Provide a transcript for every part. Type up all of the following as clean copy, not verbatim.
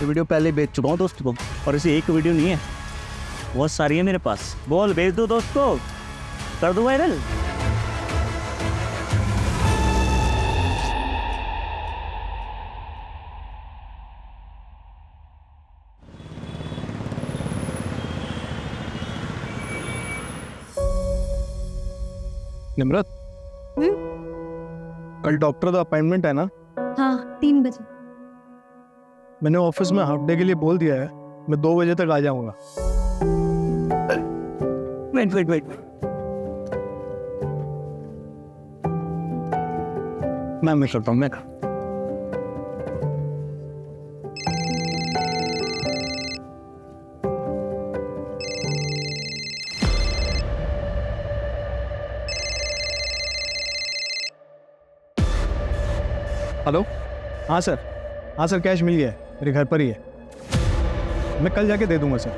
ये वीडियो पहले ही भेज चुका हूँ दोस्त को, और इसे एक वीडियो नहीं है, बहुत सारी है मेरे पास। बोल, भेज दो दोस्त को, कर दो वायरल। निम्रत, कल डॉक्टर का अपॉइंटमेंट है ना? हाँ, 3 बजे। मैंने ऑफिस में हाफ डे के लिए बोल दिया है, मैं 2 बजे तक आ जाऊंगा। वेट। मैं करता हूँ, मैं हेलो। हाँ सर, कैश मिल गया है, मेरे घर पर ही है। मैं कल जाके दे दूंगा सर।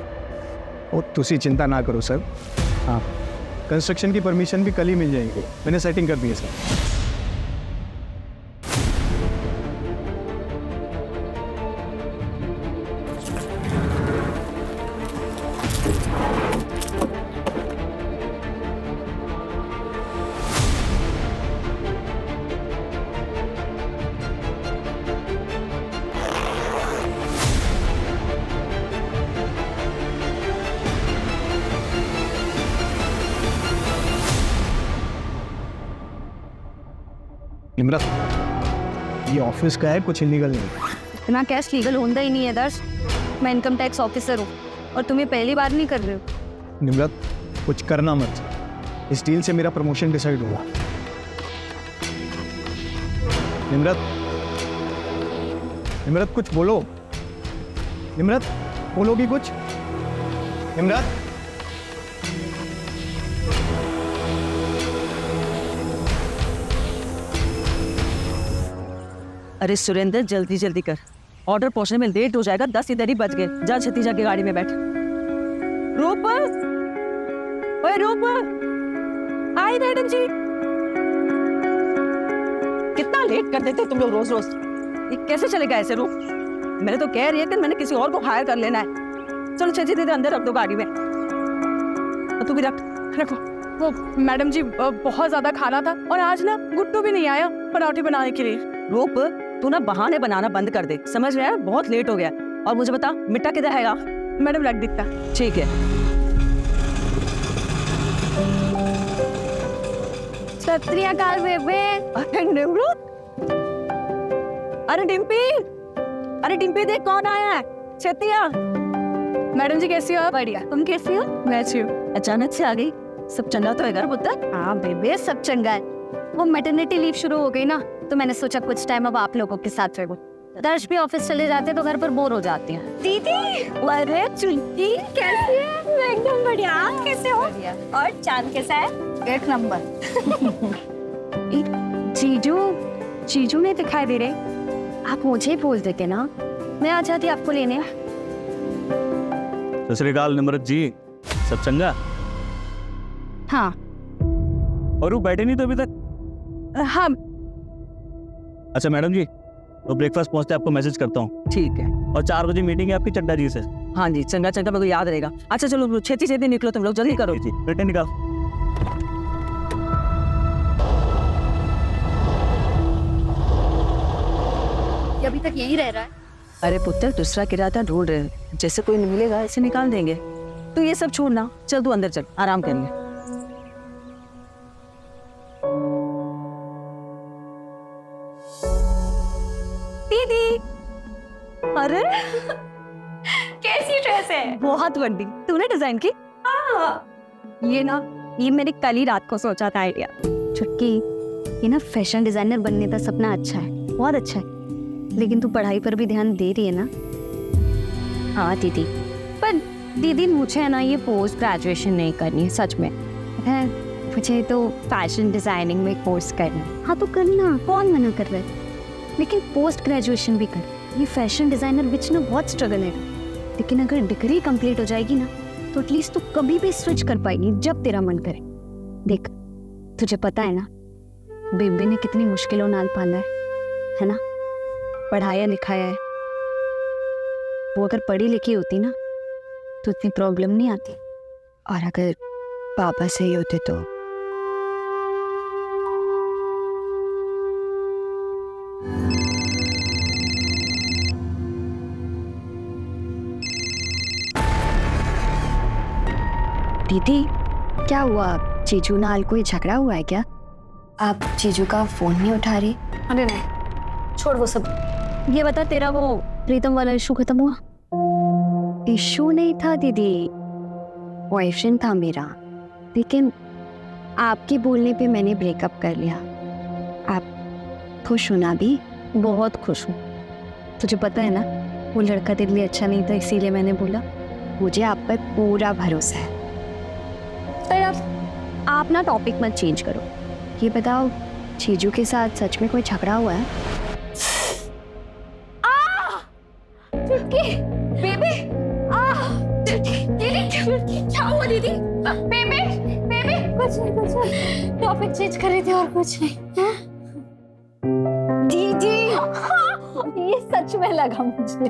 ओ तुसी चिंता ना करो सर। हाँ, कंस्ट्रक्शन की परमिशन भी कल ही मिल जाएगी, मैंने सेटिंग कर दी है सर। निम्रत, ये ऑफिस का है, कुछ इलीगल नहीं। इतना कैश लीगल होता ही नहीं है दर्श। मैं इनकम टैक्स ऑफिसर हूँ और तुम ये पहली बार नहीं कर रहे हो। निम्रत, कुछ करना मत, इस डील से मेरा प्रमोशन डिसाइड हुआ। निम्रत कुछ बोलो। निम्रत, बोलोगी कुछ? निम्रत, अरे सुरेंद्र, जल्दी जल्दी कर, ऑर्डर पहुंचने में लेट हो जाएगा। 10 इधर ही बज गए। जा छती जाके गाड़ी में बैठ। रूपा, ओए रूपा, आई मैडम जी। कितना लेट कर देते तुम लोग रोज रोज। ये कैसे चलेगा ऐसे रूप? मैंने तो कह रही है कि मैंने किसी और को हायर कर लेना है। चलो छती दीदी अंदर रख दो गाड़ी में। तू भी रखो। वो मैडम जी बहुत ज्यादा खाना था और आज ना गुट्टू भी नहीं आया पराठे बनाने के लिए। रूप, तू ना बहाने बनाना बंद कर दे, समझ रहा है? बहुत लेट हो गया। और मुझे बता, मिट्टा किधर है? मैडम रख दिखता। ठीक है। सत श्री अकाल बेबे। अरे निम्रत, अरे डिम्पी देख कौन आया है। छतिया। मैडम जी कैसी हो आप? बढ़िया, तुम कैसी हो? मैं अच्छी हूँ। अचानक से आ गई, सब चंगा तो है घर पुत्र? हाँ बेबे, सब चंगा है। वो मैटरनिटी लीव शुरू हो गई ना, तो मैंने सोचा कुछ टाइम अब आप लोगों के साथ रहूं। दर्श भी ऑफिस चले जाते तो घर पर बोर हो जाती हैं। दीदी, अरे चुटकी कैसी है? मैं एकदम बढ़िया। आप कैसे हो? और चांद कैसा है? 1 नंबर। जीजू नहीं दिखाई दे रहे। आप मुझे बोल देते ना, मैं आ जाती आपको लेने। सत श्री अकाल निम्रत जी, सब चंगा? हाँ। और वो बैठे नहीं तो अभी तक? हाँ अच्छा मैडम जी, तो ब्रेकफास्ट पहुंचते आपको मैसेज करता हूँ। ठीक है। और 4 बजे मीटिंग है आपकी चड्डा जी से। हाँ जी, चंगा मेरे को याद रहेगा। अच्छा चलो छेती छेती निकलो, तुम लोग जल्दी करो। जी बेटे निकाल। अभी तक यही रह रहा है। अरे पुत्र, दूसरा किराया ढूंढ रहे हैं, जैसे कोई नहीं मिलेगा ऐसे निकाल देंगे। तो ये सब छोड़ना, चल तू अंदर चल, आराम कर ले। दीदी, अरे कैसी ड्रेस है? बहुत बड़ी, तूने डिजाइन की? ये मैंने कल ही रात को सोचा था आइडिया। छुटकी, ये ना फैशन डिजाइनर बनने का सपना अच्छा है, बहुत अच्छा है, लेकिन तू पढ़ाई पर भी ध्यान दे रही है ना? हाँ दीदी, पर दीदी मुझे है ना ये पोस्ट ग्रेजुएशन नहीं करनी है, सच में है। मुझे तो फैशन डिजाइनिंग में कोर्स करना है। हाँ तो करना, कौन मना कर रहा है, लेकिन पोस्ट ग्रेजुएशन भी कर। ये फैशन डिजाइनर बिच ना बहुत स्ट्रगल है, लेकिन अगर डिग्री कंप्लीट हो जाएगी ना तो एटलीस्ट तू कभी भी स्विच कर पाएगी जब तेरा मन करे। देख, तुझे पता है ना बेबे ने कितनी मुश्किलों नाल पाला है ना? पढ़ाया लिखाया है, वो अगर पढ़ी लिखी होती ना तो इतनी प्रॉब्लम नहीं आती, और अगर पापा सही होते तो। दीदी क्या हुआ, जीजू नाल कोई झगड़ा हुआ है क्या? आप जीजू का फोन नहीं उठा रही? अरे नहीं, छोड़ वो सब। ये बता, तेरा वो प्रीतम वाला इशू खत्म हुआ? इशू नहीं था दीदी, बॉयफ्रेंड था मेरा, लेकिन आपके बोलने पे मैंने ब्रेकअप कर लिया। आप खुश हो ना? भी बहुत खुश हूँ। तुझे पता है ना, वो लड़का तेरे लिए अच्छा नहीं था, इसीलिए मैंने बोला। मुझे आप पर पूरा भरोसा है। पर अब आप ना टॉपिक मत चेंज करो। ये बताओ, जीजू के साथ सच में कोई झगड़ा हुआ है? चुटकी, बेबी, दीदी, क्या हुआ दीदी? बेबी, बेबी, कुछ नहीं, टॉपिक चेंज कर रहे थे और कुछ नहीं। दीदी, ये सच में लगा मुझे।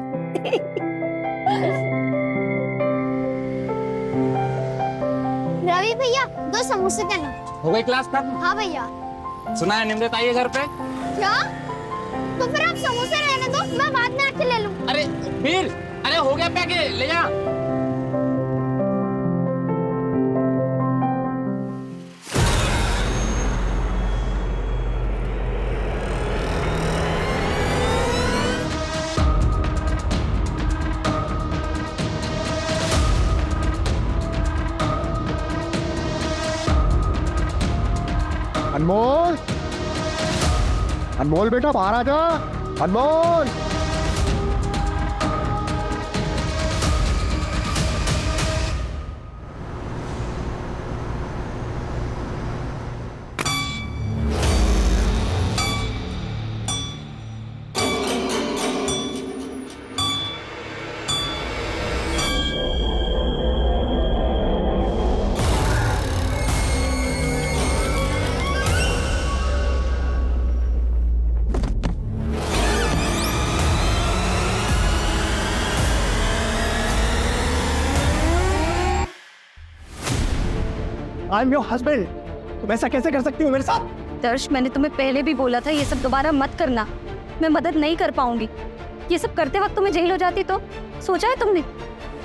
रवि भैया 2 समोसे देना। हो गई क्लास खत्म? हाँ भैया। सुना है निमृत आई है घर पे? क्या? तो फिर आप समोसे रहने दो, मैं बाद में आके ले लूँ। अरे वीर, अरे हो गया पैक, ले जा। अनमोल, अनमोल बेटा बाहर आ जा। अनमोल, आई एम योर हस्बैंड। तुम ऐसा कैसे कर सकती हो मेरे साथ? दर्श, मैंने तुम्हें पहले भी बोला था ये सब दोबारा मत करना। मैं मदद नहीं कर पाऊंगी। ये सब करते वक्त तुम्हें जेल हो जाती तो सोचा है तुमने?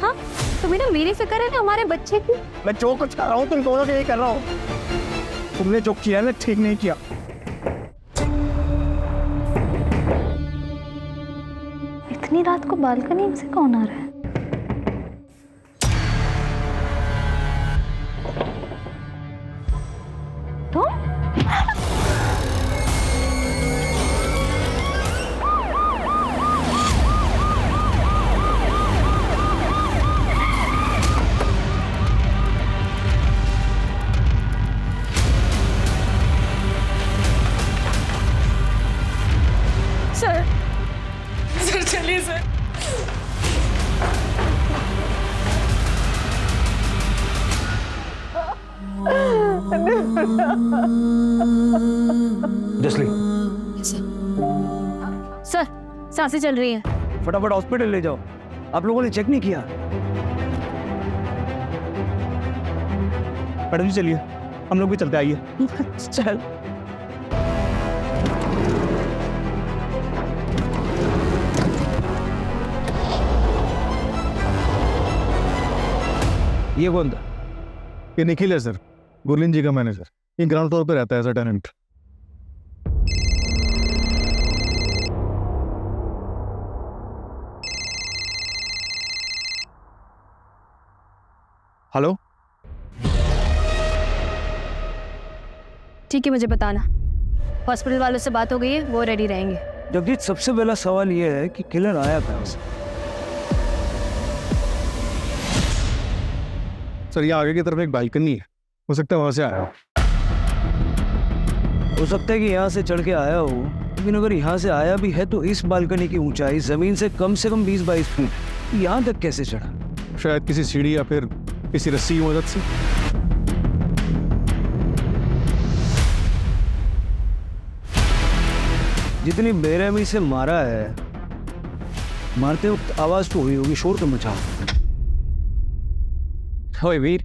हाँ, तुम्हें ना मेरी फिक्र है ना हमारे बच्चे की। मैं जो कुछ कर रहा हूँ तुम दोनों के लिए कर रहा हूँ। तुमने जो किया ना ठीक नहीं किया। इतनी रात को बालकनी से कौन आ रहा है? तो सर चलिए सर। जसली, सर, सांसें चल रही है। फटाफट हॉस्पिटल ले जाओ। आप लोगों ने चेक नहीं किया? मैडम जी चलिए, हम लोग भी चलते, आइए। चल। ये कौन था? ये निखिल है सर, गुरलीन जी का मैनेजर। ये ग्राउंड फ्लोर पे रहता है एज अ टेनेंट। हेलो, ठीक है, मुझे बताना। हॉस्पिटल वालों से बात हो गई है, वो रेडी रहेंगे। जगजीत, सबसे पहला सवाल ये है कि किलर आया कहाँ से? सर, ये आगे की तरफ एक बालकनी है, हो सकता है वहां से आया हो। हो सकता है कि यहाँ से चढ़ के आया हो, लेकिन अगर यहाँ से आया भी है तो इस बालकनी की ऊंचाई जमीन से कम 20-22 फीट, यहाँ तक कैसे चढ़ा? शायद किसी सीढ़ी या फिर किसी रस्सी की मदद से। जितनी बेरहमी से मारा है, मारते वक्त आवाज तो हुई होगी, शोर तो मचा। ओए वीर,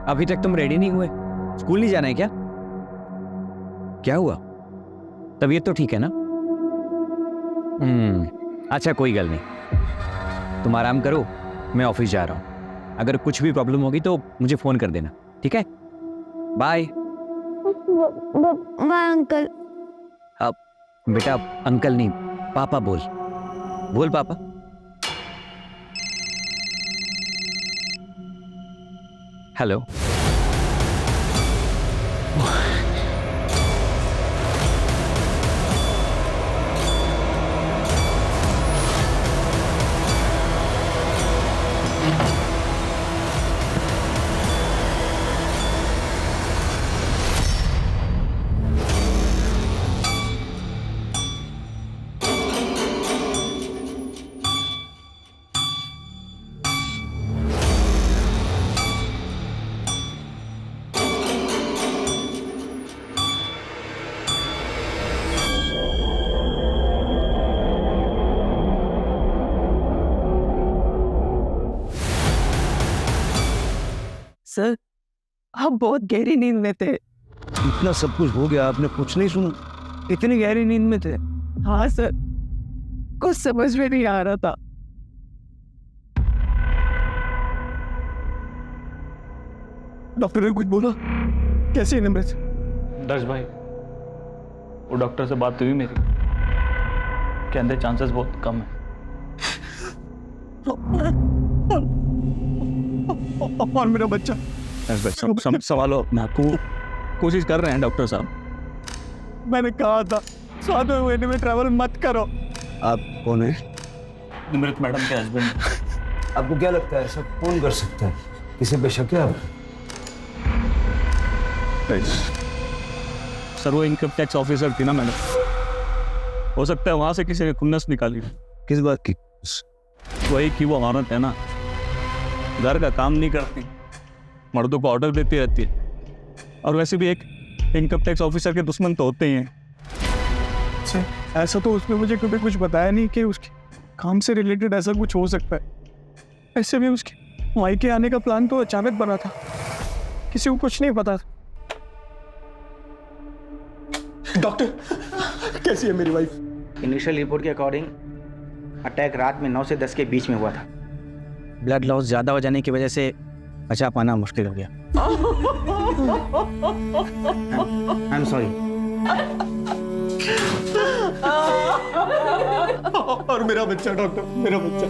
अभी तक तुम रेडी नहीं हुए? स्कूल नहीं जाना है क्या? क्या हुआ? तबीयत तो ठीक है ना? अच्छा कोई गल नहीं, तुम आराम करो, मैं ऑफिस जा रहा हूँ। अगर कुछ भी प्रॉब्लम होगी तो मुझे फोन कर देना, ठीक है? बाय। Bye uncle. अब बेटा अंकल नहीं, पापा बोल। बोल पापा। हेलो। सर आप बहुत गहरी नींद में थे। इतना सब कुछ हो गया, आपने कुछ नहीं सुना? इतनी गहरी नींद में थे? हाँ सर, कुछ समझ में नहीं आ रहा था। डॉक्टर ने कुछ बोला? कैसे है निम्रत? दर्श भाई, वो डॉक्टर से बात हुई मेरी, कहते चांसेस बहुत कम है। और मेरा बच्चा? संभालो अपना, कोशिश कर रहे हैं डॉक्टर साहब। मैंने कहा था 7वें महीने में ट्रैवल मत करो। आप कौन है? निमृत मैडम के हस्बैंड। आपको क्या लगता है ऐसा कौन कर सकता है? किसी पे शक है आप? सर वो इनकम टैक्स ऑफिसर थी ना मैडम, हो सकता है वहां से किसी ने खुन्नस निकाली। किस बात की? वही कि वो औरत है ना, घर का काम नहीं करती, मर्दों को ऑर्डर देती रहती है। और वैसे भी एक इनकम टैक्स ऑफिसर के दुश्मन तो होते ही हैं। अच्छा, ऐसा तो उसने मुझे कभी कुछ बताया नहीं कि उसके काम से रिलेटेड ऐसा कुछ हो सकता है। ऐसे भी उसके मायके आने का प्लान तो अचानक बना था, किसी को कुछ नहीं पता था। डॉक्टर, कैसी है मेरी वाइफ? इनिशियल रिपोर्ट के अकॉर्डिंग अटैक रात में 9 से 10 के बीच में हुआ था। ब्लड लॉस ज़्यादा हो जाने की वजह से बचा पाना मुश्किल हो गया। I am sorry. और मेरा बच्चा डॉक्टर, मेरा बच्चा?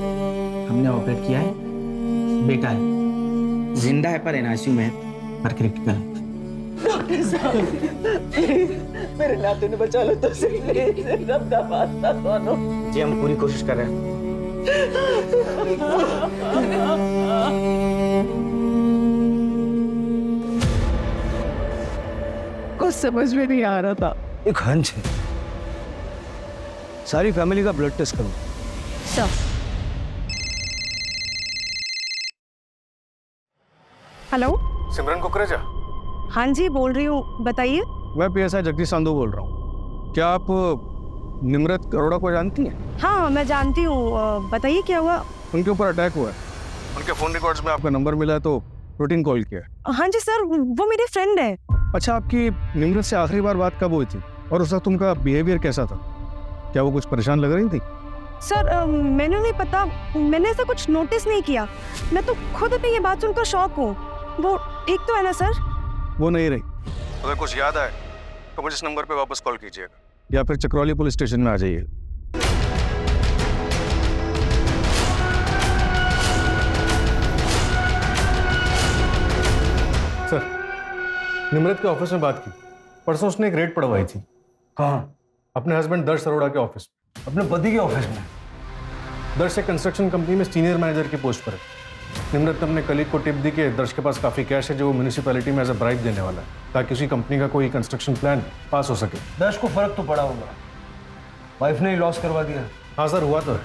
हमने ऑपरेट किया है, बेटा है, जिंदा है पर एनआईसीयू में है, पर क्रिटिकल है। मेरे नाते ने बचा लो तो सही, रब का वास्ता दोनों। जी हम पूरी कोशिश कर रहे हैं। कुछ समझ में नहीं आ रहा था। एक हंच है, सारी फैमिली का ब्लड टेस्ट करो। सर हेलो, सिमरन कुकरेजा? हाँ जी बोल रही हूँ, बताइए। मैं पीएसआई जगदीश संधू बोल रहा हूँ। क्या आप निम्रत अरोड़ा को जानती हैं? हाँ मैं जानती हूँ, बताइए क्या हुआ। उनके ऊपर अटैक हुआ है, उनके फोन रिकॉर्ड्स में आपका नंबर मिला है तो रूटीन कॉल किया है। हाँ जी सर, वो मेरी फ्रेंड है। अच्छा, आपकी निम्रत से आखिरी बार बात कब हुई थी और उस वक्त उनका बिहेवियर कैसा था? क्या वो कुछ परेशान लग रही थी? सर मैंने नहीं पता, मैंने ऐसा कुछ नोटिस नहीं किया। मैं तो खुद भी ये बात सुनकर शॉक हूँ। वो ठीक तो है ना सर? वो नहीं रही। अगर कुछ याद आए तो मुझे इस नंबर पे वापस कॉल कीजिएगा या फिर चक्रौली पुलिस स्टेशन में आ जाइए। सर, निम्रत के ऑफिस में बात की। परसों उसने एक रेड पड़वाई थी। कहाँ? अपने हस्बैंड दर्श अरोड़ा के ऑफिस में। अपने पति के ऑफिस में? दर्श एक कंस्ट्रक्शन कंपनी में सीनियर मैनेजर की पोस्ट पर है। निम्रत ने अपने कलीग को टिप दी कि दर्श के पास काफ़ी कैश है जो वो म्यूनिसिपैलिटी में एज अ ब्राइब देने वाला है ताकि उसी कंपनी का कोई कंस्ट्रक्शन प्लान पास हो सके। दर्श को फर्क तो पड़ा होगा, वाइफ ने ही लॉस करवा दिया। हाँ सर, हुआ तो है।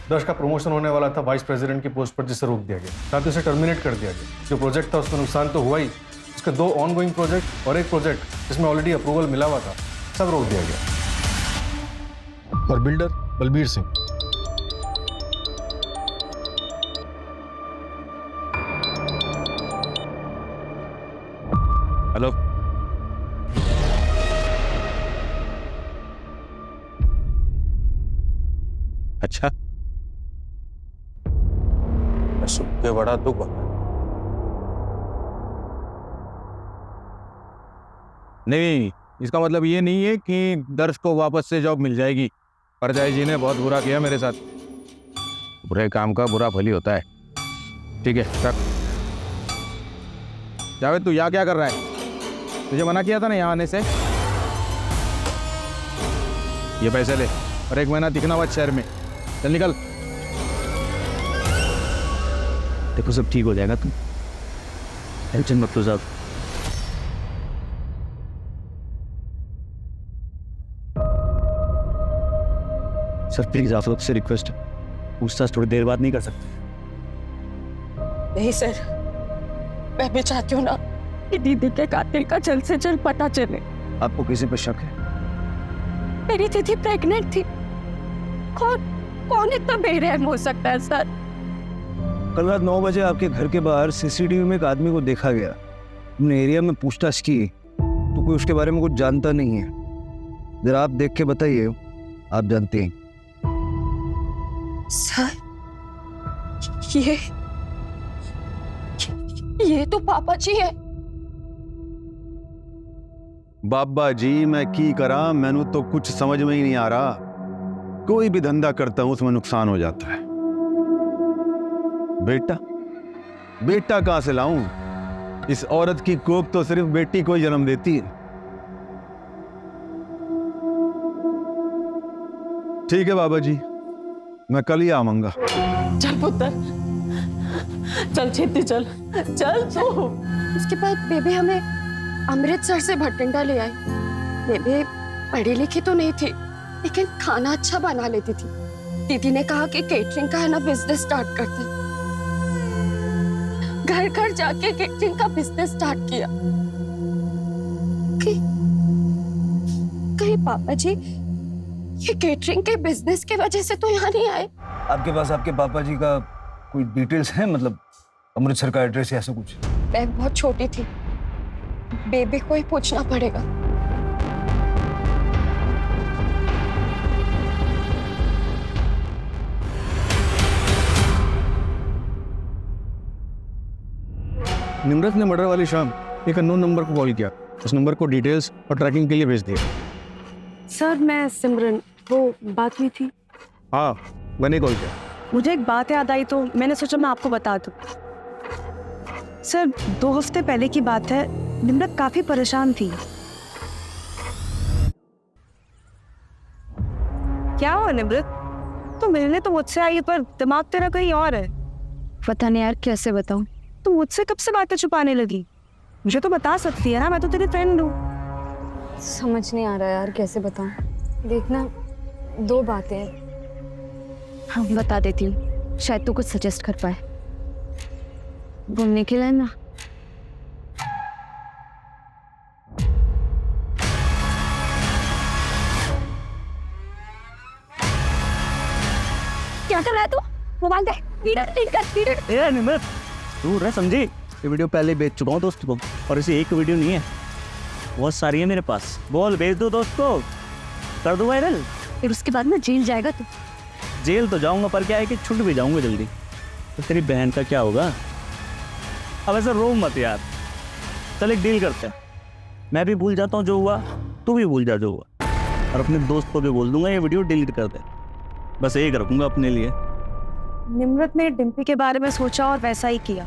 दर्श का प्रमोशन होने वाला था वाइस प्रेसिडेंट की पोस्ट पर, जिसे रोक दिया गया, साथ ही उसे टर्मिनेट कर दिया गया। जो प्रोजेक्ट था उसमें नुकसान तो हुआ ही, उसके 2 ऑनगोइंग प्रोजेक्ट और एक प्रोजेक्ट जिसमें ऑलरेडी अप्रूवल मिला हुआ था, सब रोक दिया गया। और बिल्डर बलबीर सिंह, हेलो, अच्छा, मैं सुन के बड़ा दुख हुआ। नहीं, इसका मतलब ये नहीं है कि दर्श को वापस से जॉब मिल जाएगी। परजाई जी ने बहुत बुरा किया मेरे साथ। बुरे काम का बुरा फल ही होता है। ठीक है, रख। जावेद, तू यहाँ क्या कर रहा है? तुझे मना किया था ना यहाँ आने से। ये पैसे ले और 1 महीना दिखना मत शहर में। चल निकल। देखो सब ठीक हो जाएगा, तुम टेंशन मत लो साहब। सर प्लीज आप लोग से रिक्वेस्ट है, पूछताछ थोड़ी देर बाद नहीं कर सकते? नहीं सर, मैं भी चाहती हूँ ना कि दीदी के कातिल का जल्द से जल्द पता चले। आपको किसी पर शक है? मेरी दीदी प्रेग्नेंट थी। कौन इतना बेरहम हो सकता है सर? कल रात 9 बजे आपके घर के बाहर सीसीटीवी में एक आदमी को देखा गया। हमने एरिया में पूछताछ की तो कोई उसके बारे में कुछ जानता नहीं है। जरा आप देख के बताइए, आप जानते हैं। सर, ये तो पापा जी है। बाबा जी मैं की करा, मैनू तो कुछ समझ में ही नहीं आ रहा। कोई भी धंधा करता हूं उसमें नुकसान हो जाता है। बेटा कहां से लाऊं? इस औरत की कोख तो सिर्फ बेटी को ही जन्म देती है। ठीक है बाबा जी, मैं कल ही आऊंगा। चल पुत्र, चल छेती चल तो। उसके बाद बेबी हमें अमृतसर से भटिंडा ले आई। बेबी पढ़ी लिखी तो नहीं थी, लेकिन खाना अच्छा बना लेती थी। दीदी ने कहा कि केटरिंग का है ना बिजनेस स्टार्ट करते हैं। घर घर जाके केटरिंग का बिजनेस स्टार्ट किया। कहीं पापा जी ये केटरिंग के बिजनेस की वजह से तो यहाँ नहीं आए? आपके पास आपके पापा जी का कोई डिटेल्स है, मतलब अमृतसर का एड्रेस या ऐसा कुछ? मैं बहुत छोटी थी, बेबी को ही पूछना पड़ेगा। निम्रत ने मर्डर वाली शाम एक अननोन नंबर को कॉल किया। उस नंबर को डिटेल्स और ट्रैकिंग के लिए भेज दिया। सर मैं सिमरन, वो बात हुई थी। हाँ, मैंने कॉल किया। मुझे एक बात याद आई तो मैंने सोचा मैं आपको बता दूं। सर 2 हफ्ते पहले की बात है, निम्रत काफी परेशान थी। क्या हुआ निम्रत? तो मिलने तो मुझसे आई पर दिमाग तेरा कहीं और है। पता नहीं यार कैसे बताऊं। तो मुझसे कब से बातें छुपाने लगी? मुझे तो बता सकती है ना, मैं तो तेरी फ्रेंड हूँ। समझ नहीं आ रहा यार कैसे बताऊं। देखना 2 बातें हैं। हाँ बता देती हूँ, शायद तू कुछ सजेस्ट कर पाए। घूमने के लिए ना। क्या कर रहा है तू? मोबाइल दे। ए निम्रत, तू रह समझी। ये वीडियो पहले भेज चुका हूँ दोस्त को, और इसे एक वीडियो नहीं है, बहुत सारी है मेरे पास। बोल, भेज दो दोस्त को, कर दो वायरल। फिर उसके बाद में जेल जाएगा तू। जेल तो जाऊंगा, पर क्या है कि छुट भी जाऊंगा जल्दी। तो तेरी बहन का क्या होगा? अब ऐसा रो मत यार। चल एक डील करते हैं, मैं भी भूल जाता हूँ जो हुआ, तू भी भूल जा जो हुआ, और अपने दोस्त को भी बोल दूंगा ये वीडियो डिलीट कर दे। बस एक रखूंगा अपने लिए। निम्रत ने डिम्पी के बारे में सोचा और वैसा ही किया,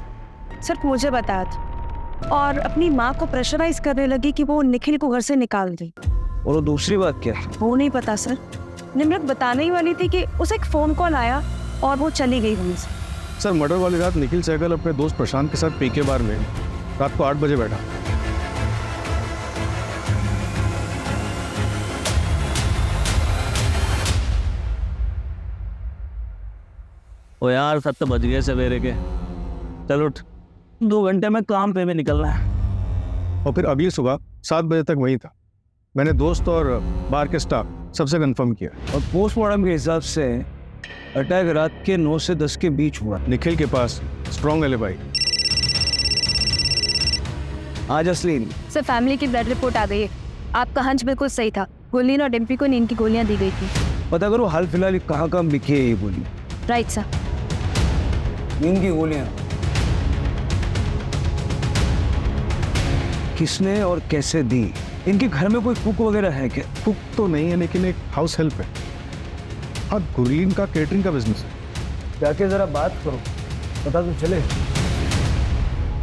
सिर्फ मुझे बताया था, और अपनी माँ को प्रेशराइज करने लगी कि वो निखिल को घर से निकाल दे। और वो दूसरी बात क्या है? वो नहीं पता सर। निम्रत बताने ही वाली थी कि उसे एक फोन कॉल आया और वो चली गई वहीं से। सर मर्डर वाली रात निखिल सहगल अपने दोस्त प्रशांत के साथ पीके बार में रात को 8 बजे बैठा। ओ यार 7 बज गए सवेरे के। चल उठ, 2 घंटे में काम पे भी निकलना है। और फिर अगली सुबह 7 बजे तक वहीं था। मैंने दोस्त और बार के स्टाफ सबसे कंफर्म किया, और पोस्टमार्टम के हिसाब से अटैक रात के 9 से 10 के बीच हुआ। निखिल के पास स्ट्रॉन्ग एलिबाई। हाँ जसलीन, सर फैमिली की ब्लड रिपोर्ट आ गई है। आपका हंच बिल्कुल सही था। गुरलीन और डिम्पी को नींद की गोलियां दी गई थी। पता करो हाल फिलहाल कहाँ कहाँ बिकी है ये गोली। Right sir. नींद की गोलियां किसने और कैसे दी? इनके घर में कोई कुक वगैरह है क्या? कुक तो नहीं है, लेकिन एक हाउस हेल्प है। और गुरलीन का केटरिंग का बिजनेस है। जाके जरा बात करो, पता तो चले।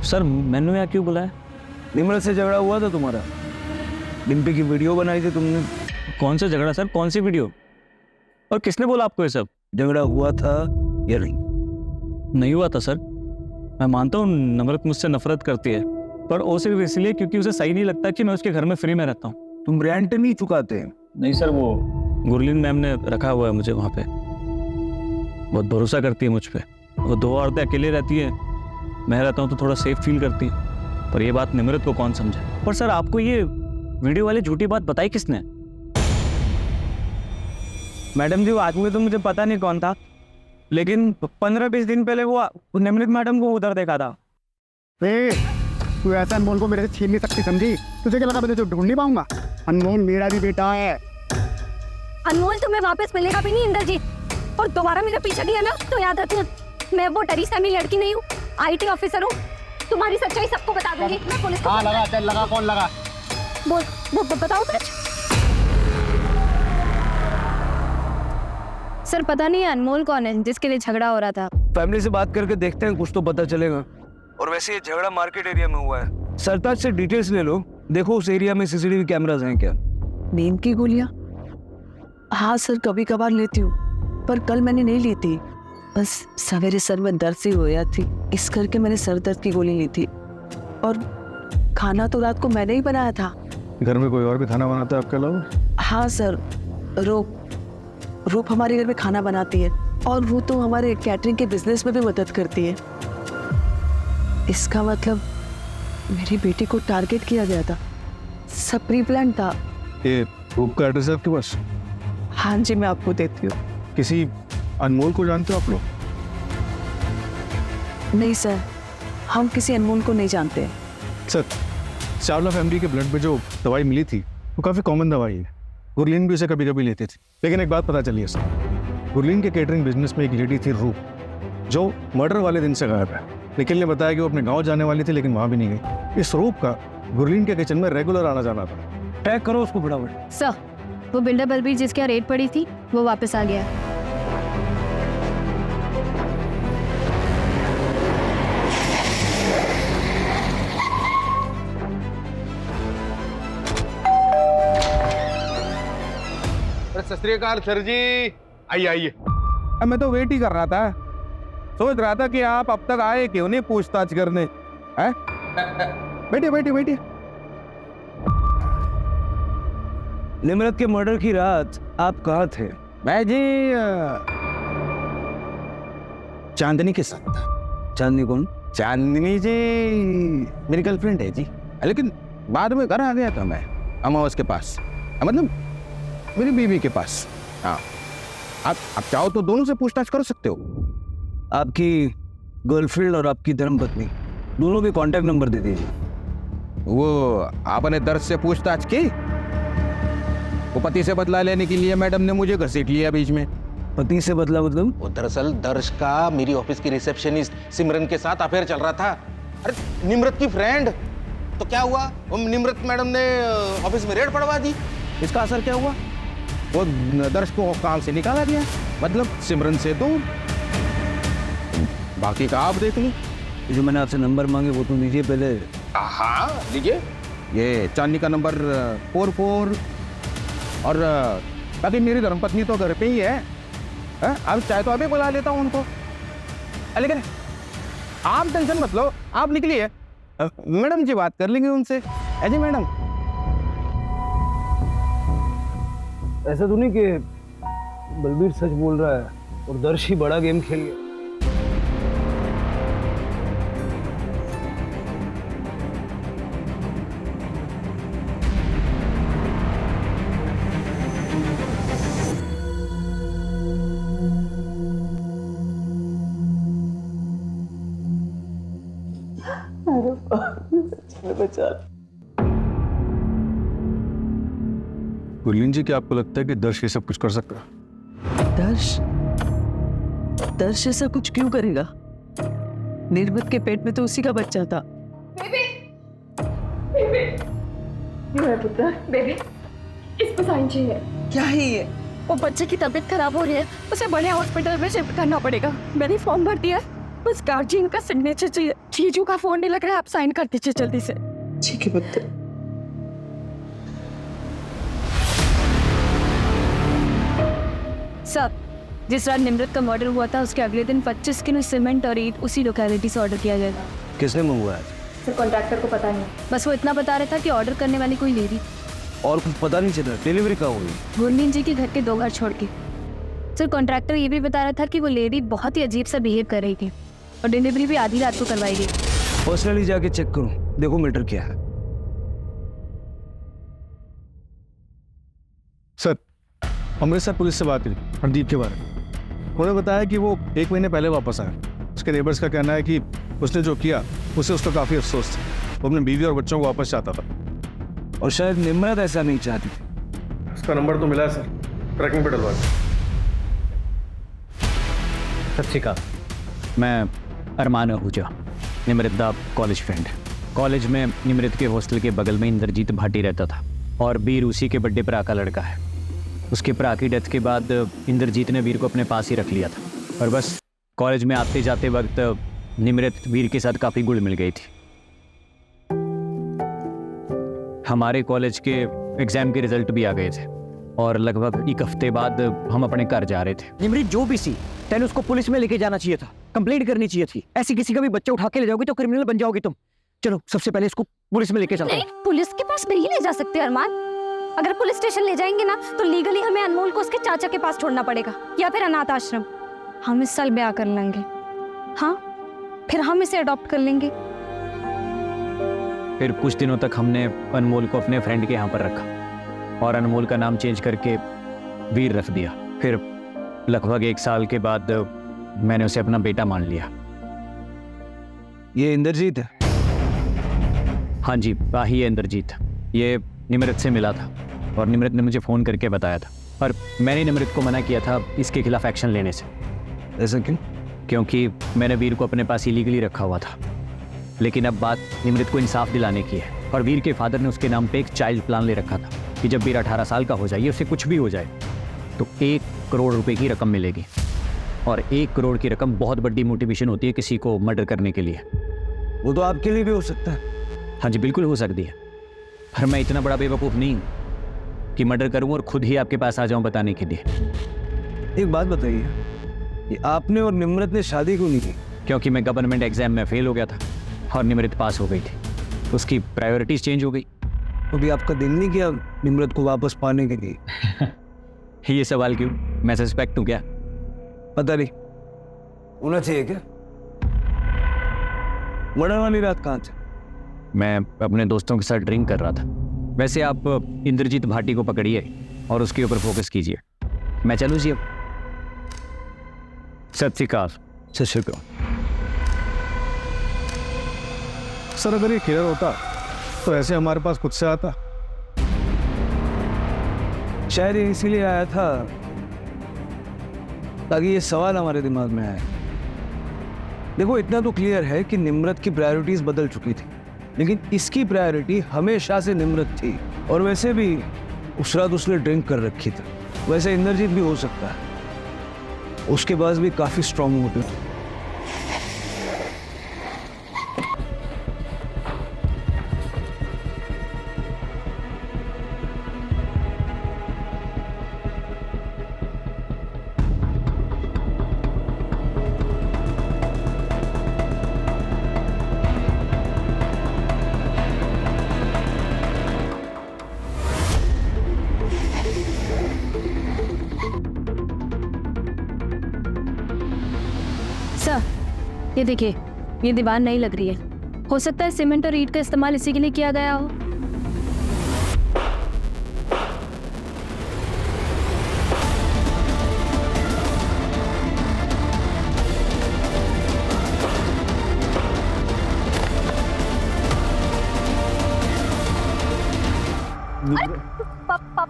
सर मैंने यहाँ क्यों बुलाया? निम्रत से झगड़ा हुआ था तुम्हारा, डिम्पी की वीडियो बनाई थी तुमने। कौन सा झगड़ा सर? कौन सी वीडियो? और किसने बोला आपको ये सब? झगड़ा हुआ था या नहीं? नहीं हुआ था सर। मैं मानता हूँ नम्रत मुझसे नफरत करती है, पर वो सिर्फ इसलिए क्योंकि उसे सही नहीं लगता कि मैं उसके घर में फ्री में रहता हूँ। तुम रेंट नहीं चुकाते? नहीं सर, वो गुरलीन मैम ने रखा हुआ है मुझे वहाँ पे। बहुत भरोसा करती है मुझ पे। वो 2 औरतें अकेले रहती है, मैं रहता हूँ तो थोड़ा सेफ फील करती है। पर ये बात निम्रत को कौन समझे? पर सर आपको ये वीडियो वाली झूठी बात बताई किसने? मैडम जी, वो आदमी तो मुझे पता नहीं कौन था, लेकिन 15-20 दिन पहले वो निम्रत मैडम को उधर देखा था। तू ऐसा अनमोल को मेरे से छीन नहीं सकती, समझी? तुझे क्या लगा मैं तुझे ढूंढ नहीं पाऊंगा? अनमोल मेरा भी बेटा है। अनमोल तुम्हें वापस मिलेगा भी नहीं इंद्रजीत। और दोबारा मेरा पीछा किया ना तो याद रखना, मैं वो डरी सहमी लड़की नहीं हूँ, IT ऑफिसर हूँ। तुम्हारी सच्चाई सबको बता दूंगी। मैं पुलिस को लगा, चल लगा, कौन लगा? बोल बताओ सच। सर पता नहीं है अनमोल कौन है जिसके लिए झगड़ा हो रहा था। फैमिली से बात करके देखते हैं, कुछ तो पता चलेगा। और वैसे ये झगड़ा मार्केट एरिया में हुआ है। सरताज से डिटेल्स ले लो, देखो उस एरिया में CCTV कैमरास हैं क्या? नींद की गोलियां? हाँ सर, कभी कभार लेती हूँ, पर कल मैंने नहीं ली थी। बस सवेरे सर में दर्द सी हो गया थी, इस करके मैंने सर दर्द की गोली ली थी। और खाना तो रात को मैंने ही बनाया था। घर में कोई और भी खाना बनाता है आपके अलावा? हाँ सर, रूप हमारे घर में खाना बनाती है, और वो तो हमारे कैटरिंग के बिजनेस में भी मदद करती है। इसका मतलब मेरी बेटी को टारगेट किया गया था, सब प्री प्लान था। ये रूप का एड्रेस है आपके पास? हाँ जी, मैं आपको देती हूँ। किसी अनमोल को जानते हो आप लोग? नहीं सर, हम किसी अनमोल को नहीं जानते। सर, चावला फैमिली के ब्लड में जो दवाई मिली थी वो काफ़ी कॉमन दवाई है। गुरलीन भी उसे कभी कभी लेती थी। लेकिन एक बात पता चली है सर, गुरलीन के केटरिंग बिजनेस में एक लेडी थी रूप, जो मर्डर वाले दिन से गायब है। निखिल ने बताया कि वो अपने गांव जाने वाली थी, लेकिन वहां भी नहीं गई। इस रूप का गुरलीन के किचन में रेगुलर आना जाना था। ट्रैक करो उसको फटाफट। सर वो बिल्डर बलबीर जिसके यहाँ रेड पड़ी थी वो वापस आ गया है। सत श्री अकाल सर जी, आइए आइए। मैं तो वेट ही कर रहा था, सोच रहा था कि आप अब तक आए क्यों नहीं पूछताछ करने। हैं? बैठिए बैठिए बैठिए। निम्रत के मर्डर की रात आप कहाँ थे? मैं जी चांदनी के साथ था। चांदनी कौन? चांदनी जी मेरी गर्लफ्रेंड है जी, लेकिन बाद में घर आ गया था मैं अमावस के पास, मतलब मेरी बीवी के पास। हाँ, आप चाहो तो दोनों से पूछताछ कर सकते हो। आपकी गर्लफ्रेंड और आपकी धर्मपत्नी दोनों के कांटेक्ट नंबर दे दीजिए। वो आपने दर्द से पूछताछ की? वो पति से बदला लेने के लिए मैडम ने मुझे घसीट लिया बीच में। पति से बदला मतलब? वो दरअसल दर्श का मेरी ऑफिस की रिसेप्शनिस्ट सिमरन के साथ अफेयर चल रहा था। अरे निम्रत की फ्रेंड, तो क्या हुआ, वो निम्रत मैडम ने ऑफिस में रेड पड़वा दी। इसका असर क्या हुआ? वो दर्श को काम से निकाला गया, मतलब सिमरन से दूर। बाकी का आप देख लो। जो मैंने आपसे नंबर मांगे वो तो दीजिए पहले। हाँ लीजिए, ये चांदनी का नंबर 44। और बाकी मेरी धर्मपत्नी तो घर पे ही है। आप चाहे तो अभी बुला लेता हूँ उनको, लेकिन आप टेंशन मत लो, आप निकलिए, मैडम जी बात कर लेंगे उनसे। जी मैडम, ऐसा तो नहीं कि बलबीर सच बोल रहा है और दर्श ही बड़ा गेम खेल गया? गुरलीन जी, क्या आपको लगता है कि दर्श ये सब कुछ कर सकता है? दर्श दर्श ऐसा कुछ क्यों करेगा? निर्मत के पेट में तो उसी का बच्चा था। बेबी बेबी क्यों है पुत्र? बेबी इसको साइन चाहिए। क्या है ये? वो बच्चे की तबीयत खराब हो रही है, उसे बड़े हॉस्पिटल में शिफ्ट करना पड़ेगा। मैंने फॉर्म भर दिया, बस गार्जियन का सिग्नेचर चाहिए। जीजू का फोन नहीं लग रहा है, आप साइन कर दीजिए जल्दी से। ठीक है पुत्र। सब जिस रात निमृत का मर्डर हुआ था उसके अगले दिन 25 किलो सीमेंट और ईंट उसी लोकेलिटी से ऑर्डर किया जाएगा। किसने मंगवाया? सर कॉन्ट्रैक्टर को पता नहीं, बस वो इतना बता रहा था कि ऑर्डर करने वाली कोई लेडी। और कुछ पता नहीं चला? डिलीवरी कहाँ हुई? गुरलीन जी के घर के 2 घर छोड़ के। सर कॉन्ट्रैक्टर ये भी बता रहा था कि वो लेडी बहुत ही अजीब सा बिहेव कर रही थी और डिलीवरी भी आधी रात को करवाई गई। पर्सनली जाके चेक करो, देखो मैटर क्या है। सर अमृतसर पुलिस से बात हुई हरदीप के बारे में। उन्होंने बताया कि वो 1 महीने पहले वापस आया। उसके नेबर्स का कहना है कि उसने जो किया उसे उसको काफ़ी अफसोस था। वो अपने बीवी और बच्चों को वापस चाहता था। और शायद निम्रत ऐसा नहीं चाहती थी। उसका नंबर तो मिला है सर, ट्रैकिंग पे डलवा दिया। सत श्री अकाल, मैं अरमान आहूजा, निमृत दा कॉलेज फ्रेंड। कॉलेज में निमृत के हॉस्टल के बगल में इंद्रजीत भाटी रहता था और वीर उसी के बर्थडे भरा का लड़का है। उसके भरा की डेथ के बाद इंद्रजीत ने वीर को अपने पास ही रख लिया था और बस कॉलेज में आते जाते वक्त निमृत वीर के साथ काफ़ी घुल मिल गई थी। हमारे कॉलेज के एग्जाम के रिजल्ट भी आ गए थे और लगभग 1 हफ्ते बाद हम अपने घर जा रहे थे। निमृत जो भी सी, तेने उसको पुलिस में लेके जाना चाहिए था, कंप्लेंट करनी चाहिए थी। ऐसी किसी का भी बच्चा उठा के ले जाओगी तो क्रिमिनल बन जाओगी तुम। चलो सबसे पहले इसको पुलिस में लेके चलते हैं। नहीं, पुलिस के पास नहीं ले जा सकते अरमान। अगर पुलिस स्टेशन ले जाएंगे ना तो लीगली हमें अनमोल को उसके चाचा के पास छोड़ना पड़ेगा या फिर अनाथ आश्रम। हम इस साल ब्याह कर लेंगे, हाँ, फिर हम इसे अडॉप्ट कर लेंगे। फिर कुछ दिनों तक हमने अनमोल को अपने फ्रेंड के यहाँ पर रखा और अनमोल का नाम चेंज करके वीर रख दिया। फिर लगभग 1 साल के बाद मैंने उसे अपना बेटा मान लिया। ये इंद्रजीत है? हाँ जी, ही है इंद्रजीत। ये निमृत से मिला था और निमृत ने मुझे फ़ोन करके बताया था, पर मैंने निमृत को मना किया था इसके खिलाफ एक्शन लेने से। ऐसा क्यों? क्योंकि मैंने वीर को अपने पास इलीगली रखा हुआ था। लेकिन अब बात निमृत को इंसाफ दिलाने की है और वीर के फादर ने उसके नाम पे एक चाइल्ड प्लान ले रखा था कि जब वीर 18 साल का हो जाए, उसे कुछ भी हो जाए तो 1 करोड़ रुपए की रकम मिलेगी। और 1 करोड़ की रकम बहुत बड़ी मोटिवेशन होती है किसी को मर्डर करने के लिए। वो तो आपके लिए भी हो सकता है। हाँ जी, बिल्कुल हो सकती है, पर मैं इतना बड़ा बेवकूफ़ नहीं हूँ कि मर्डर करूँ और खुद ही आपके पास आ जाऊँ बताने के लिए। एक बात बताइए, ये आपने और निमृत ने शादी क्यों नहीं की? क्योंकि मैं गवर्नमेंट एग्जाम में फेल हो गया था और निमृत पास हो गई थी। उसकी प्रायोरिटीज चेंज हो गई। तो भी आपका दिल नहीं किया निमृत को वापस पाने के लिए? ये सवाल क्यों? मैं सस्पेक्ट हूँ क्या? पता नहीं, होना चाहिए क्या? मर्डर वाली रात कहाँ थे? मैं अपने दोस्तों के साथ ड्रिंक कर रहा था। वैसे आप इंद्रजीत भाटी को पकड़िए और उसके ऊपर फोकस कीजिए। मैं चलूँ जी अब? सत श्री अकाल। सत श्री अकाल। सर अगर ये क्लियर होता तो ऐसे हमारे पास खुद से आता। शायद ये इसीलिए आया था ताकि ये सवाल हमारे दिमाग में आए। देखो इतना तो क्लियर है कि निमृत की प्रायोरिटीज बदल चुकी थी, लेकिन इसकी प्रायोरिटी हमेशा से निमृत थी। और वैसे भी उस रात उसने ड्रिंक कर रखी थी। वैसे इंद्रजीत भी हो सकता है, उसके पास भी काफी स्ट्रॉन्ग मोटिव। ये देखिए, ये दीवार नहीं लग रही है। हो सकता है सीमेंट और ईंट का इस्तेमाल इसी के लिए किया गया हो।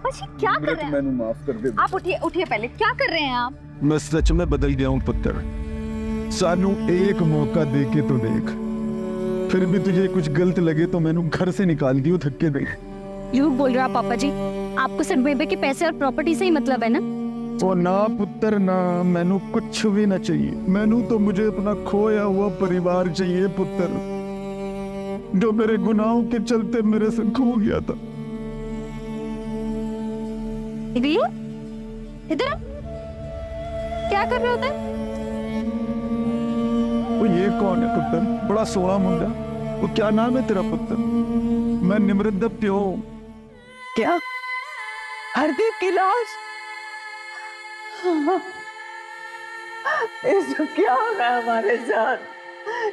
पापा जी क्या कर रहे हैं? मैंने माफ कर दे। आप उठिए उठिए, पहले क्या कर रहे हैं आप? मैं सच में बदल गया हूँ पुत्र। सानू एक मौका दे के तो देख, फिर भी तुझे कुछ गलत लगे तो मैंने घर से निकाल दियो धक्के दे। झूठ बोल रहा पापा जी, आपको सिर्फ बेबे के पैसे और प्रॉपर्टी से ही मतलब है ना? ओ ना पुत्र ना, मैनू कुछ भी ना चाहिए। मैनू तो मुझे अपना खोया हुआ परिवार चाहिए पुत्र, जो मेरे गुनाहों के चलते मेरे से खो गया था। भैया इधर क्या कर रहे होते हैं? वो ये कौन है पुत्र? बड़ा सोना मुंडा। वो क्या नाम है तेरा पुत्र? मैं निमृत दा प्यो। क्या हरदीप की लाश? इसको क्या हो रहा है हमारे साथ?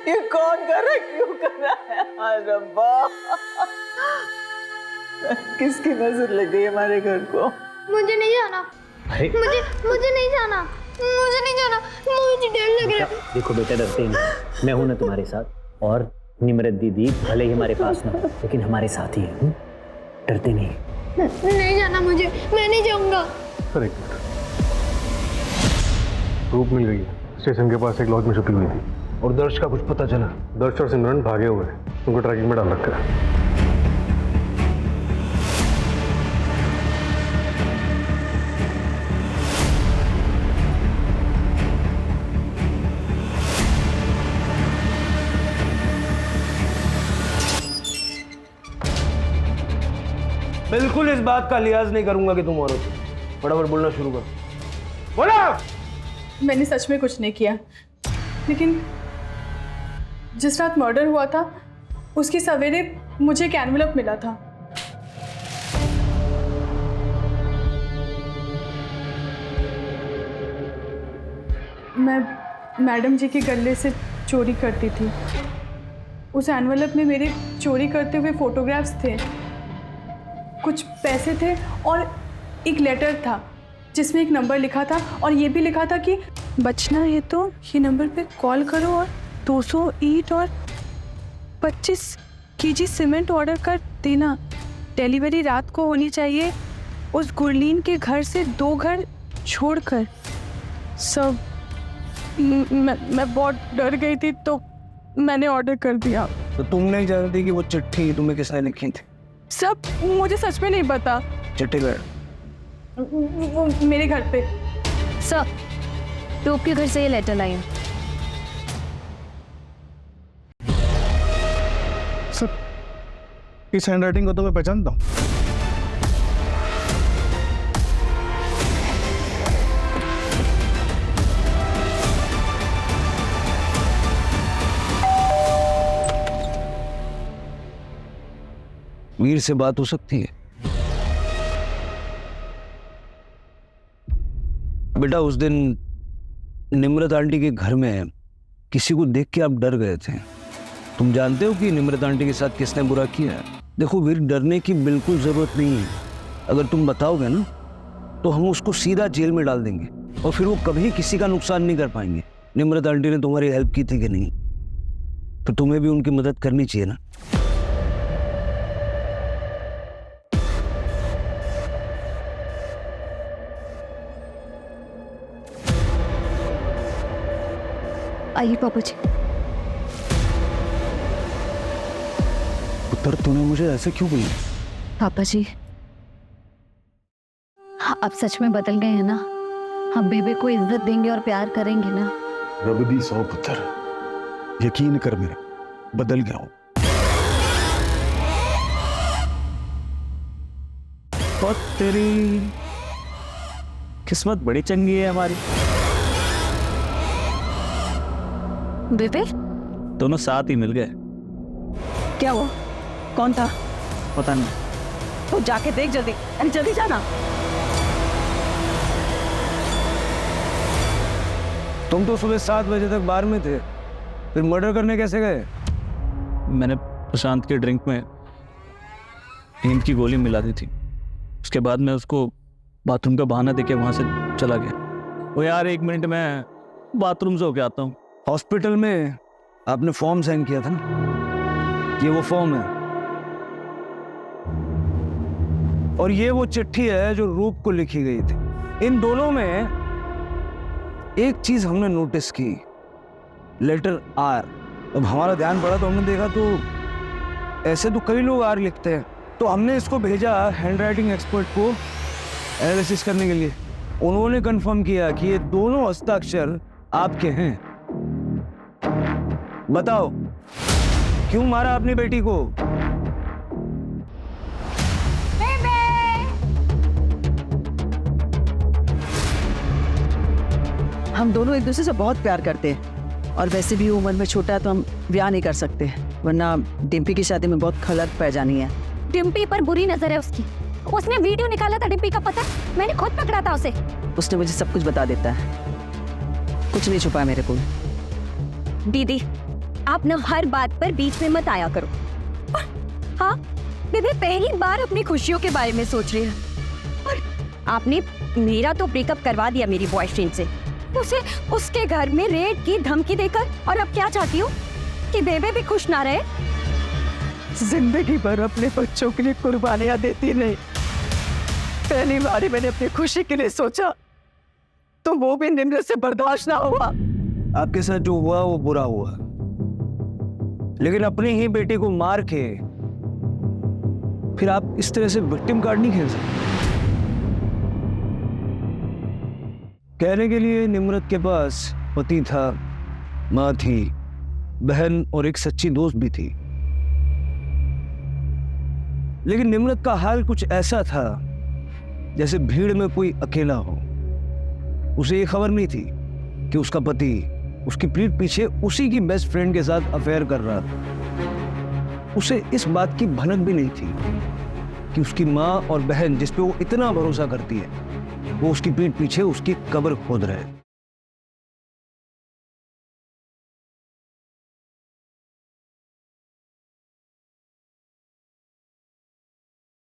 ये कौन कर रहा है, क्यों कर रहा है? हाय रब्बा, किसकी नजर लग गई हमारे घर को? मुझे नहीं जाना। मुझे नहीं जाना। मुझे नहीं जाना, मुझे डर लग रहा है। देखो बेटा, डरते नहीं, मैं हूं ना तुम्हारे साथ। और निमृत दीदी भले ही हमारे पास ना, लेकिन हमारे साथ ही है। डरते नहीं। नहीं जाना मुझे, मैं नहीं जाऊंगा। सर एक मिनट, प्रूफ मिल गई है। स्टेशन के पास एक लॉज में छुपी हुई थी और दर्श का कुछ पता चला। दर्श और सिमरन भागे हुए हैं, उनको ट्रैकिंग में डाल रखा है। बिल्कुल इस बात का लिहाज नहीं करूंगा कि तुम औरत हो। फटाफट बोलना शुरू करो। बोला। मैंने सच में कुछ नहीं किया, लेकिन जिस रात मर्डर हुआ था उसकी सवेरे मुझे एक एनवेलप मिला था। मैं मैडम जी के गले से चोरी करती थी। उस एनवेलप में मेरे चोरी करते हुए फोटोग्राफ्स थे, कुछ पैसे थे और एक लेटर था जिसमें एक नंबर लिखा था और ये भी लिखा था कि बचना है तो ये नंबर पे कॉल करो और 200 ईंट और 25 केजी सीमेंट ऑर्डर कर देना। डिलीवरी रात को होनी चाहिए, उस गुरलीन के घर से 2 घर छोड़कर। सब मैं बहुत डर गई थी तो मैंने ऑर्डर कर दिया। तो तुम नहीं जानती कि वो चिट्ठी तुम्हें किसने लिखी थी? सब मुझे सच में नहीं पता। चिट्ठी गए वो मेरे घर पे। सर, टोप के घर से ये लेटर लाई है। सर, इस हैंडराइटिंग को तो मैं पहचानता हूँ। वीर से बात हो सकती है? बेटा, उस दिन निमृत आंटी के घर में किसी को देख के आप डर गए थे। तुम जानते हो कि निमृत आंटी के साथ किसने बुरा किया है? देखो वीर, डरने की बिल्कुल जरूरत नहीं है। अगर तुम बताओगे ना तो हम उसको सीधा जेल में डाल देंगे और फिर वो कभी किसी का नुकसान नहीं कर पाएंगे। निमृत आंटी ने तुम्हारी हेल्प की थी कि नहीं? तो तुम्हें भी उनकी मदद करनी चाहिए ना। आइए पापा जी। पुत्र, तूने मुझे ऐसे क्यों बोला? पापा जी, आप सच में बदल गए हैं ना? हम बेबे को इज्जत देंगे और प्यार करेंगे ना? रब दी सौ पुत्र, यकीन कर मेरा, बदल गया हूं। और तेरी किस्मत बड़ी चंगी है हमारी। बेबे, दोनों साथ ही मिल गए। क्या हुआ? कौन था? पता नहीं। तो जाके देख जल्दी, अरे जल्दी जाना। तुम तो सुबह 7 बजे तक बार में थे, फिर मर्डर करने कैसे गए? मैंने प्रशांत के ड्रिंक में नींद की गोली मिला दी थी। उसके बाद मैं उसको बाथरूम का बहाना देके वहां से चला गया। वो यार 1 मिनट में बाथरूम से होके आता हूँ। हॉस्पिटल में आपने फॉर्म साइन किया था ना? ये वो फॉर्म है। और ये वो चिट्ठी है जो रूप को लिखी गई थी। इन दोनों में एक चीज हमने नोटिस की, लेटर आर। अब हमारा ध्यान पड़ा तो हमने देखा तो ऐसे तो कई लोग आर लिखते हैं, तो हमने इसको भेजा हैंडराइटिंग एक्सपर्ट को एनालिसिस करने के लिए। उन्होंने कंफर्म किया कि ये दोनों हस्ताक्षर आपके हैं। बताओ क्यों मारा अपनी बेटी को? हम दोनों एक दूसरे से बहुत प्यार करते हैं और वैसे भी उम्र में छोटा है तो हम ब्याह नहीं कर सकते, वरना डिम्पी की शादी में बहुत खलक पै जानी है। डिम्पी पर बुरी नजर है उसकी। उसने वीडियो निकाला था डिम्पी का, पता है? मैंने खुद पकड़ा था उसे। उसने मुझे सब कुछ बता देता है, कुछ नहीं छुपाया मेरे को। दीदी आप ना हर बात पर बीच में मत आया करो। हाँ दीदी पहली बार अपनी खुशियों के बारे में सोच रही है और आपने मेरा तो ब्रेकअप करवा दिया मेरी बॉयफ्रेंड से, उसे उसके घर में रेड की धमकी देकर। और अब क्या चाहती हो कि बेबे भी खुश ना रहे? जिंदगी भर अपने बच्चों के लिए कुर्बानियां देती नहीं, पहली बार मैंने अपनी खुशी के लिए सोचा तो वो भी निम्रत से बर्दाश्त ना हुआ। आपके साथ जो हुआ वो बुरा हुआ, लेकिन अपनी ही बेटी को मार के फिर आप इस तरह से विक्टिम कार्ड नहीं खेल सकते। कहने के लिए निम्रत के पास पति था, माँ थी, बहन और एक सच्ची दोस्त भी थी, लेकिन निम्रत का हाल कुछ ऐसा था जैसे भीड़ में कोई अकेला हो। उसे ये खबर नहीं थी कि उसका पति उसकी पीठ पीछे उसी की बेस्ट फ्रेंड के साथ अफेयर कर रहा था। उसे इस बात की भनक भी नहीं थी कि उसकी माँ और बहन जिस पे वो इतना भरोसा करती है, वो उसकी पीठ पीछे उसकी कब्र खोद रहे।